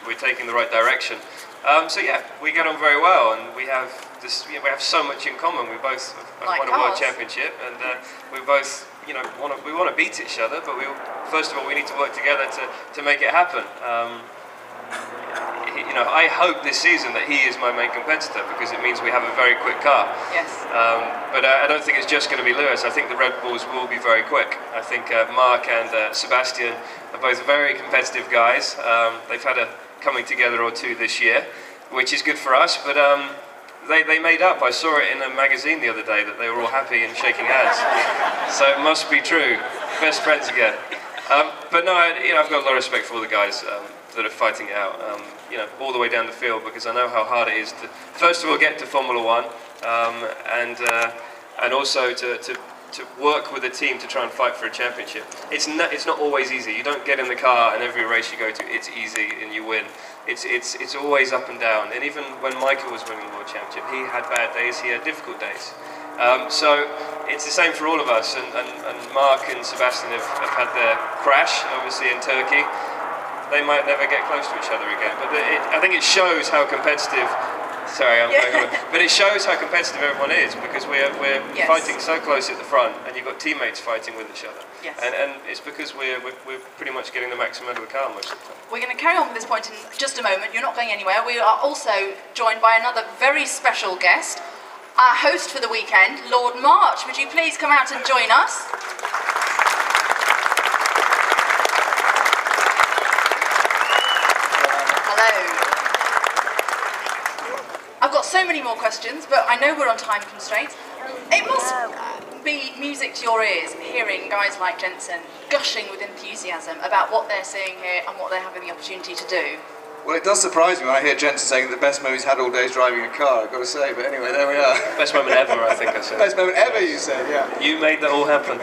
we're taking the right direction. So yeah, we get on very well, and we have this. We have so much in common. We both have won a world championship, and we both, we want to beat each other. But first of all, we need to work together to make it happen. I hope this season that he is my main competitor, because it means we have a very quick car. Yes. But I don't think it's just going to be Lewis. I think the Red Bulls will be very quick. I think Mark and Sebastian are both very competitive guys. They've had a coming together or two this year, which is good for us. But they made up. I saw it in a magazine the other day that they were all happy and shaking hands. So it must be true. Best friends again. But no, I've got a lot of respect for all the guys that are fighting it out, all the way down the field, because I know how hard it is to, first of all, get to Formula One, and also to work with a team to try and fight for a championship. It's not always easy. You don't get in the car and every race you go to, it's easy and you win. It's always up and down. And even when Michael was winning the world championship, he had bad days, he had difficult days. So it's the same for all of us. And Mark and Sebastian have had their crash, obviously, in Turkey. They might never get close to each other again, but I think it shows how competitive. Sorry, but it shows how competitive everyone is, because we're yes. fighting so close at the front, and you've got teammates fighting with each other. Yes. And it's because we're pretty much getting the maximum out of the car most of the time. We're going to carry on with this point in just a moment. You're not going anywhere. We are also joined by another very special guest, our host for the weekend, Lord March. Would you please come out and join us? I've got so many more questions, but I know we're on time constraints. It must be music to your ears, hearing guys like Jenson gushing with enthusiasm about what they're seeing here and what they're having the opportunity to do. Well, it does surprise me when I hear Jenson saying the best moment he's had all day is driving a car, I've got to say, but anyway, there we are. Best moment ever, I think I said. Best moment ever, you said, yeah. You made that all happen.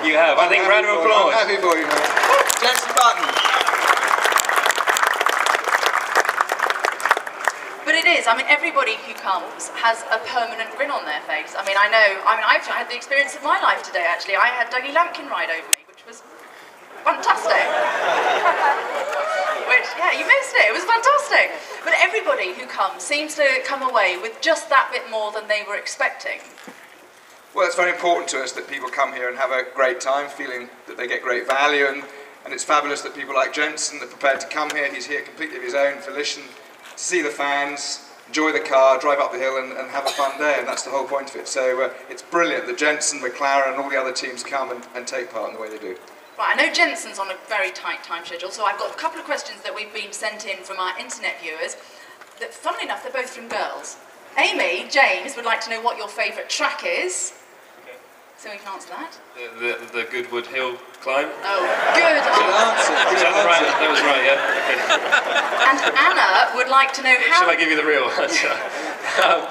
You have. I think round of applause. I'm happy for you, mate. Jenson Button. But it is, everybody who comes has a permanent grin on their face. I've had the experience of my life today, actually. I had Dougie Lampkin ride over me, which was fantastic. You missed it. It was fantastic. But everybody who comes seems to come away with just that bit more than they were expecting. Well, it's very important to us that people come here and have a great time, feeling that they get great value, and it's fabulous that people like Jenson are prepared to come here. He's here completely of his own volition, to see the fans, enjoy the car, drive up the hill and have a fun day, and that's the whole point of it. So it's brilliant that Jenson, McLaren and all the other teams come and take part in the way they do. Right, I know Jenson's on a very tight time schedule, so I've got a couple of questions that we've been sent in from our internet viewers that, funnily enough, they're both from girls. Amy, James, would like to know what your favourite track is. Okay. So we can answer that. The Goodwood Hill climb. Oh, good answer. That was right, yeah? Okay. And Anna would like to know how... Shall I give you the real answer?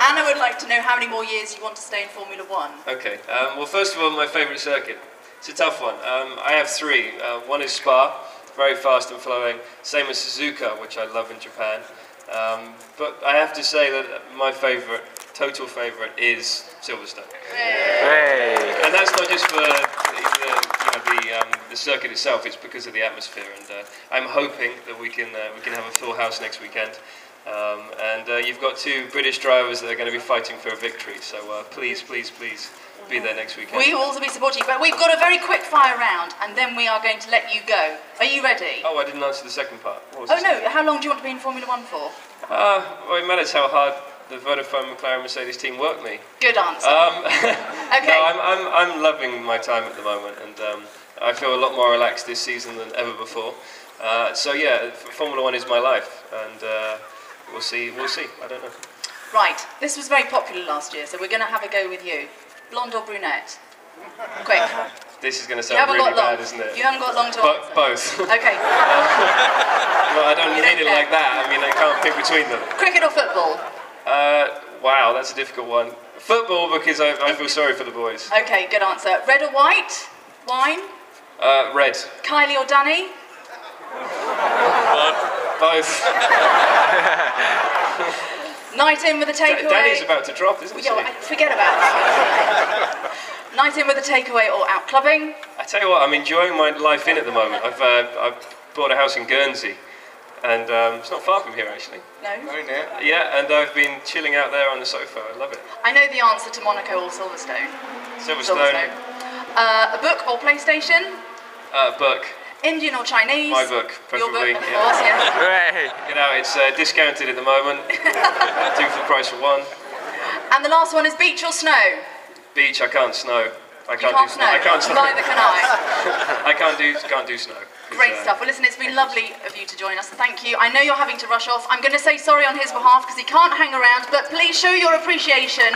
Anna would like to know how many more years you want to stay in Formula One. Okay. Well, first of all, my favourite circuit. It's a tough one. I have three. One is Spa, very fast and flowing. Same as Suzuka, which I love in Japan. But I have to say that my favourite, total favourite, is Silverstone. Hey. And that's not just for the circuit itself. It's because of the atmosphere. And I'm hoping that we can have a full house next weekend. And you've got two British drivers that are going to be fighting for a victory. So please, please, please. Be there next weekend. We will also be supporting you, but we've got a very quick fire round, and then we are going to let you go. Are you ready? Oh, I didn't answer the second part. No, how long do you want to be in Formula One for? Well, it matters how hard the Vodafone McLaren Mercedes team worked me. Good answer. Okay. No, I'm loving my time at the moment, and I feel a lot more relaxed this season than ever before. So yeah, Formula One is my life, and we'll see. I don't know. Right, this was very popular last year, so we're going to have a go with you. Blonde or brunette? Quick. This is going to sound really bad, isn't it? You haven't got long to answer. Both. Okay. Well, I don't need it like that. I can't pick between them. Cricket or football? Wow, that's a difficult one. Football, because I feel sorry for the boys. Okay, good answer. Red or white? Wine? Red. Kylie or Danny? Both. Night in with a takeaway. Danny's about to drop, isn't she? Forget about that. Night in with a takeaway or out clubbing? I tell you what, I'm enjoying my life in at the moment. I've bought a house in Guernsey, And it's not far from here, actually. No? Very near. Yeah, and I've been chilling out there on the sofa. I love it. I know the answer to Monaco or Silverstone. Silverstone. A book or PlayStation? Book. Indian or Chinese? My book, Your preferably. book, of Yeah. course, yes. You know, it's discounted at the moment. 2 for the price of 1. And the last one is beach or snow? Beach, I can't snow. I You can't can't do snow. snow. I can't snow. Neither can I. I can't do snow. Great stuff. Well, listen, it's been lovely of you to join us. Thank you. I know you're having to rush off. I'm going to say sorry on his behalf because he can't hang around, but please show your appreciation